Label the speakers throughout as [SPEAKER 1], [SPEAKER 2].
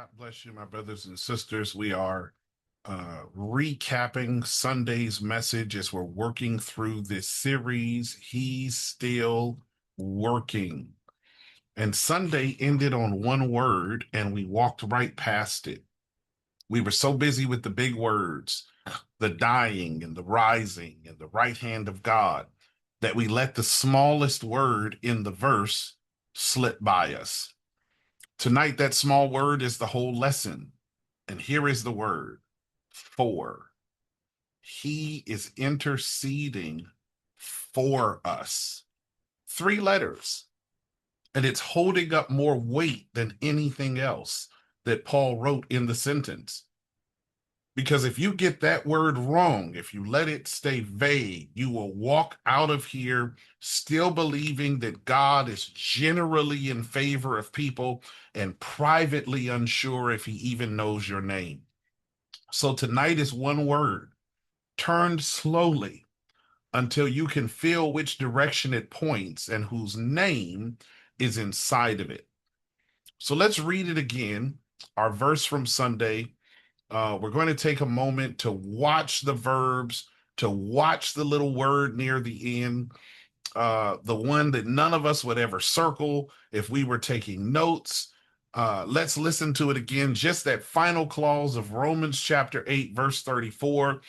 [SPEAKER 1] God bless you, my brothers and sisters. We are recapping Sunday's message as we're working through this series, He's Still Working. And Sunday ended on one word, and we walked right past it. We were so busy with the big words, the dying and the rising and the right hand of God, that we let the smallest word in the verse slip by us. Tonight, that small word is the whole lesson. And here is the word: for. He is interceding for us. 3 letters. And it's holding up more weight than anything else that Paul wrote in the sentence. Because if you get that word wrong, if you let it stay vague, you will walk out of here still believing that God is generally in favor of people and privately unsure if he even knows your name. So tonight is one word, turned slowly until you can feel which direction it points and whose name is inside of it. So let's read it again. Our verse from Sunday. We're going to take a moment to watch the verbs, to watch the little word near the end, the one that none of us would ever circle if we were taking notes. Let's listen to it again. Just that final clause of Romans chapter 8, verse 34.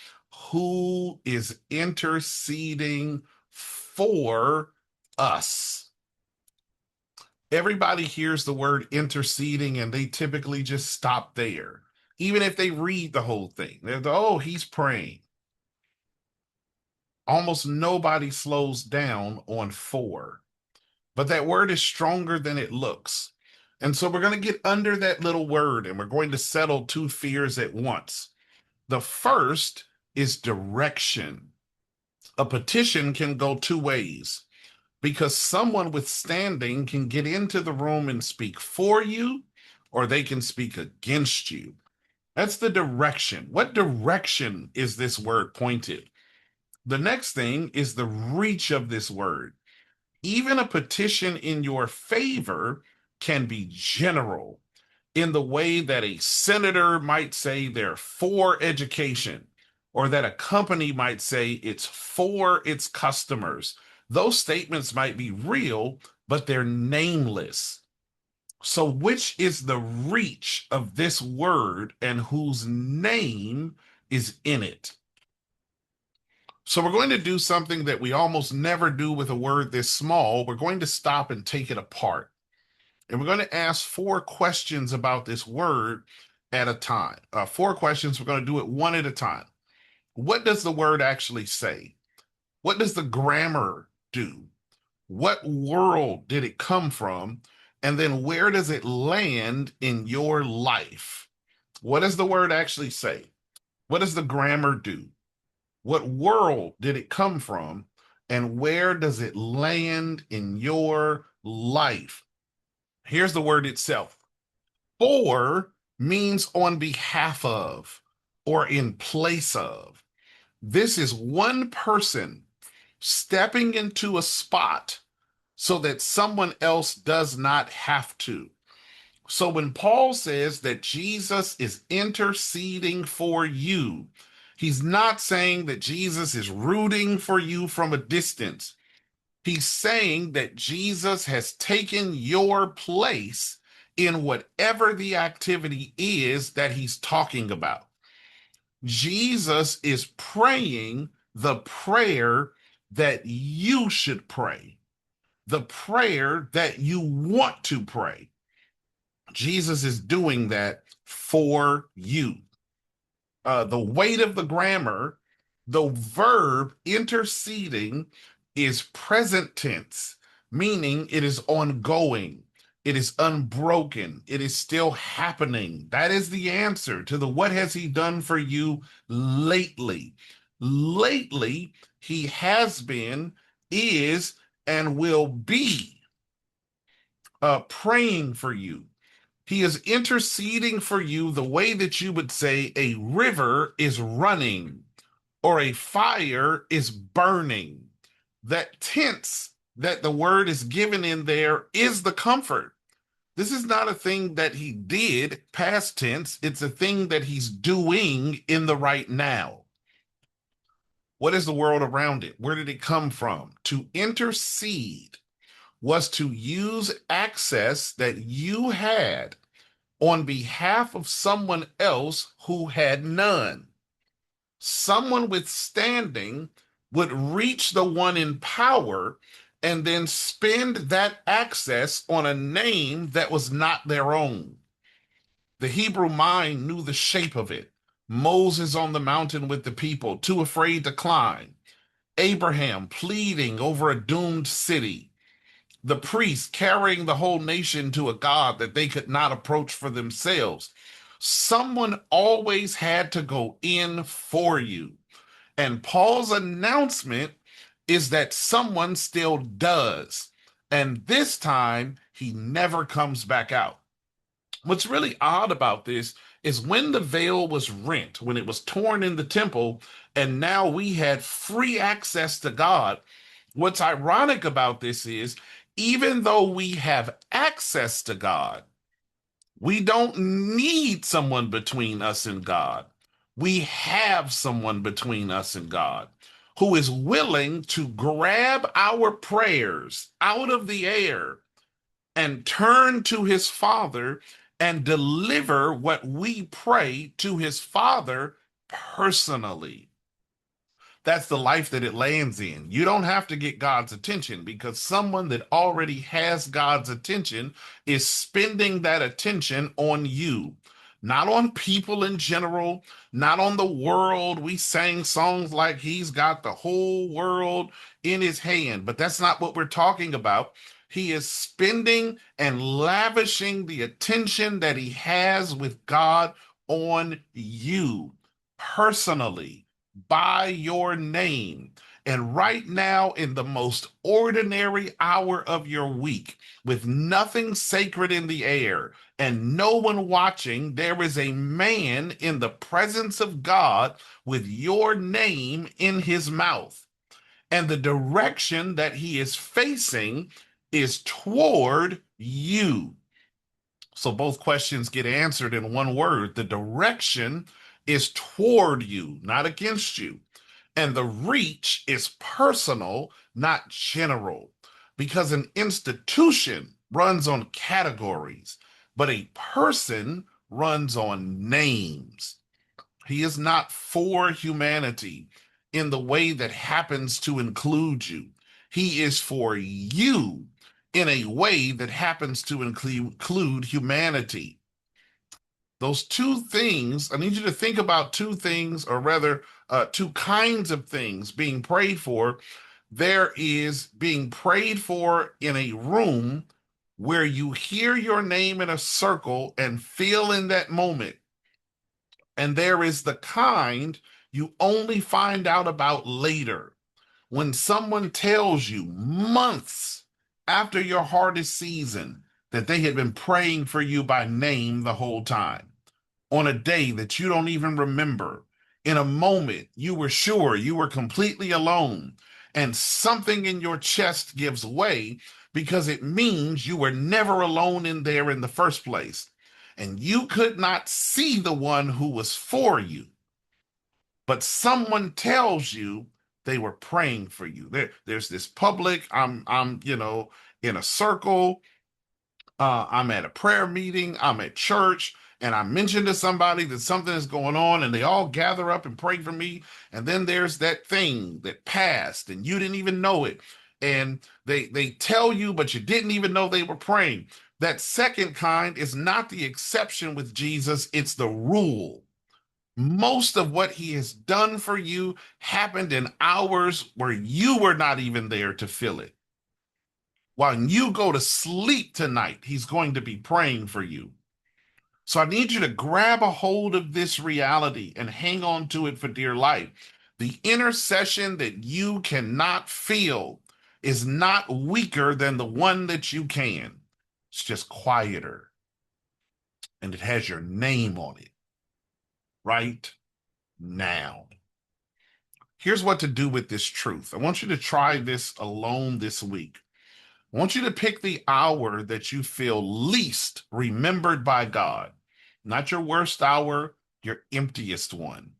[SPEAKER 1] Who is interceding for us? Everybody hears the word interceding and they typically just stop there. Even if they read the whole thing, oh, he's praying. Almost nobody slows down on for. But that word is stronger than it looks. And so we're going to get under that little word and we're going to settle 2 fears at once. The first is direction. A petition can go 2 ways because someone with standing can get into the room and speak for you, or they can speak against you. That's the direction. What direction is this word pointed? The next thing is the reach of this word. Even a petition in your favor can be general in the way that a senator might say they're for education, or that a company might say it's for its customers. Those statements might be real, but they're nameless. So, which is the reach of this word and whose name is in it? So, we're going to do something that we almost never do with a word this small. We're going to stop and take it apart. And we're going to ask 4 questions about this word at a time. 4 questions. We're going to do it one at a time. What does the word actually say? What does the grammar do? What world did it come from? And then where does it land in your life? What does the word actually say? What does the grammar do? What world did it come from? And where does it land in your life? Here's the word itself. For means on behalf of or in place of. This is one person stepping into a spot so that someone else does not have to. So when Paul says that Jesus is interceding for you, he's not saying that Jesus is rooting for you from a distance. He's saying that Jesus has taken your place in whatever the activity is that he's talking about. Jesus is praying the prayer that you should pray, the prayer that you want to pray. Jesus is doing that for you. The weight of the grammar, the verb interceding is present tense, meaning it is ongoing. It is unbroken. It is still happening. That is the answer to the what has he done for you lately. Lately, he has been, is, and will be praying for you. He is interceding for you the way that you would say a river is running or a fire is burning. That tense that the word is given in there is the comfort. This is not a thing that he did, past tense. It's a thing that he's doing in the right now. What is the world around it? Where did it come from? To intercede was to use access that you had on behalf of someone else who had none. Someone with standing would reach the one in power and then spend that access on a name that was not their own. The Hebrew mind knew the shape of it. Moses on the mountain with the people, too afraid to climb. Abraham pleading over a doomed city. The priests carrying the whole nation to a God that they could not approach for themselves. Someone always had to go in for you. And Paul's announcement is that someone still does. And this time, he never comes back out. What's really odd about this is when the veil was rent, when it was torn in the temple, and now we had free access to God. What's ironic about this is even though we have access to God, we don't need someone between us and God. We have someone between us and God who is willing to grab our prayers out of the air and turn to his Father and deliver what we pray to his Father personally. That's the life that it lands in. You don't have to get God's attention because someone that already has God's attention is spending that attention on you, not on people in general, not on the world. We sang songs like he's got the whole world in his hand, but that's not what we're talking about. He is spending and lavishing the attention that he has with God on you personally by your name. And right now, in the most ordinary hour of your week, with nothing sacred in the air and no one watching, there is a man in the presence of God with your name in his mouth. And the direction that he is facing is toward you. So both questions get answered in one word. The direction is toward you, not against you. And the reach is personal, not general, because an institution runs on categories, but a person runs on names. He is not for humanity in the way that happens to include you. He is for you in a way that happens to include humanity. Those two things, I need you to think about two things, or rather, two kinds of things being prayed for. There is being prayed for in a room where you hear your name in a circle and feel in that moment. And there is the kind you only find out about later when someone tells you months after your hardest season that they had been praying for you by name the whole time, on a day that you don't even remember, in a moment you were sure you were completely alone, and something in your chest gives way because it means you were never alone in there in the first place. And you could not see the one who was for you, but someone tells you they were praying for you. There's this public, I'm, in a circle, I'm at a prayer meeting, I'm at church, and I mention to somebody that something is going on, and they all gather up and pray for me. And then there's that thing that passed, and you didn't even know it. And they tell you, but you didn't even know they were praying. That second kind is not the exception with Jesus, it's the rule. Most of what he has done for you happened in hours where you were not even there to feel it. While you go to sleep tonight, he's going to be praying for you. So I need you to grab a hold of this reality and hang on to it for dear life. The intercession that you cannot feel is not weaker than the one that you can. It's just quieter. And it has your name on it right now. Here's what to do with this truth. I want you to try this alone this week. I want you to pick the hour that you feel least remembered by God. Not your worst hour, your emptiest one.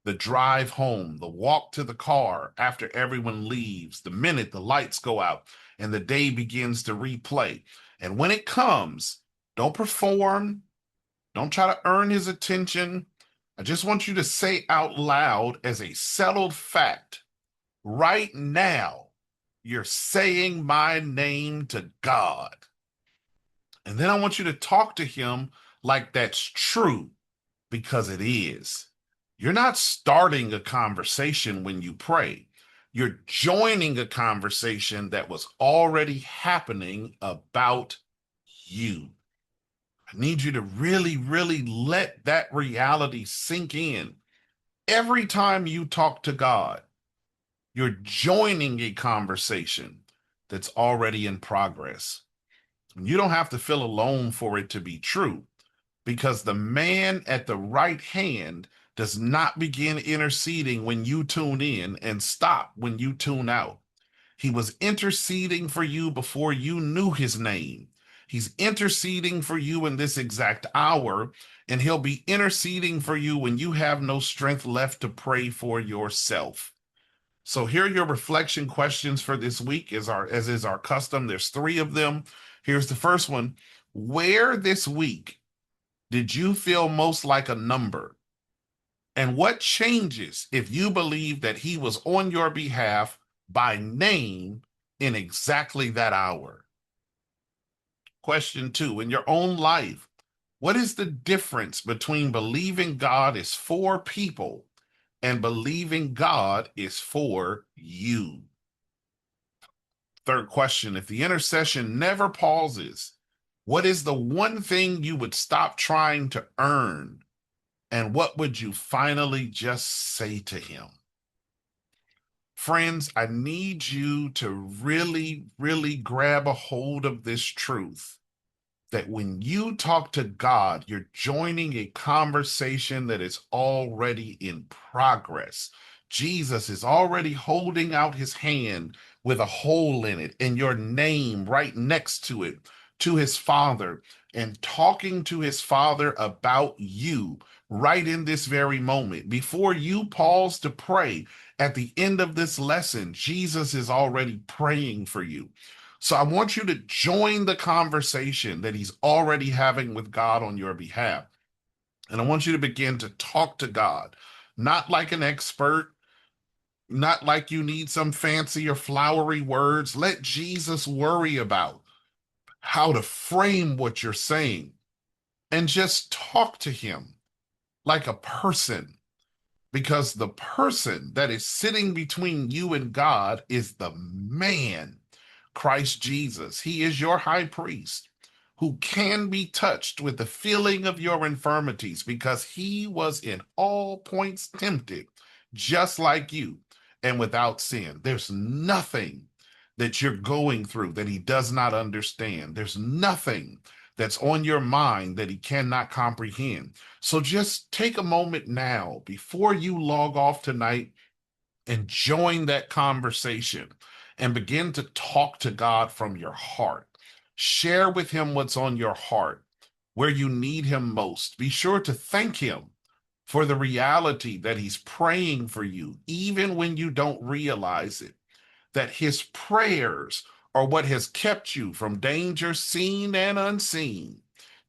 [SPEAKER 1] The drive home, the walk to the car after everyone leaves, the minute the lights go out and the day begins to replay. And when it comes, don't perform, don't try to earn his attention. I just want you to say out loud as a settled fact, right now, you're saying my name to God. And then I want you to talk to him like that's true, because it is. You're not starting a conversation when you pray. You're joining a conversation that was already happening about you. I need you to really, really let that reality sink in. Every time you talk to God, you're joining a conversation that's already in progress. You don't have to feel alone for it to be true, because the man at the right hand does not begin interceding when you tune in and stop when you tune out. He was interceding for you before you knew his name. He's interceding for you in this exact hour, and he'll be interceding for you when you have no strength left to pray for yourself. So here are your reflection questions for this week, as is our custom. There's 3 of them. Here's the first one. Where this week did you feel most like a number? And what changes if you believe that he was on your behalf by name in exactly that hour? Question 2, in your own life, what is the difference between believing God is for people and believing God is for you? Third question, if the intercession never pauses, what is the one thing you would stop trying to earn? And what would you finally just say to him? Friends, I need you to really, really grab a hold of this truth that when you talk to God, you're joining a conversation that is already in progress. Jesus is already holding out his hand with a hole in it and your name right next to it, to his Father, and talking to his Father about you right in this very moment. Before you pause to pray at the end of this lesson, Jesus is already praying for you. So I want you to join the conversation that he's already having with God on your behalf. And I want you to begin to talk to God, not like an expert, not like you need some fancy or flowery words. Let Jesus worry about how to frame what you're saying, and just talk to him like a person, because the person that is sitting between you and God is the man, Christ Jesus. He is your high priest who can be touched with the feeling of your infirmities, because he was in all points tempted, just like you, and without sin. There's nothing that you're going through that he does not understand. There's nothing that's on your mind that he cannot comprehend. So just take a moment now before you log off tonight and join that conversation and begin to talk to God from your heart. Share with him what's on your heart, where you need him most. Be sure to thank him for the reality that he's praying for you, even when you don't realize it, that his prayers are what has kept you from danger seen and unseen,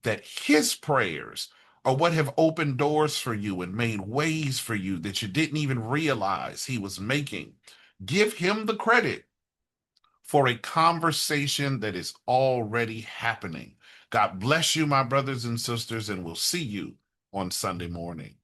[SPEAKER 1] that his prayers are what have opened doors for you and made ways for you that you didn't even realize he was making. Give him the credit for a conversation that is already happening. God bless you, my brothers and sisters, and we'll see you on Sunday morning.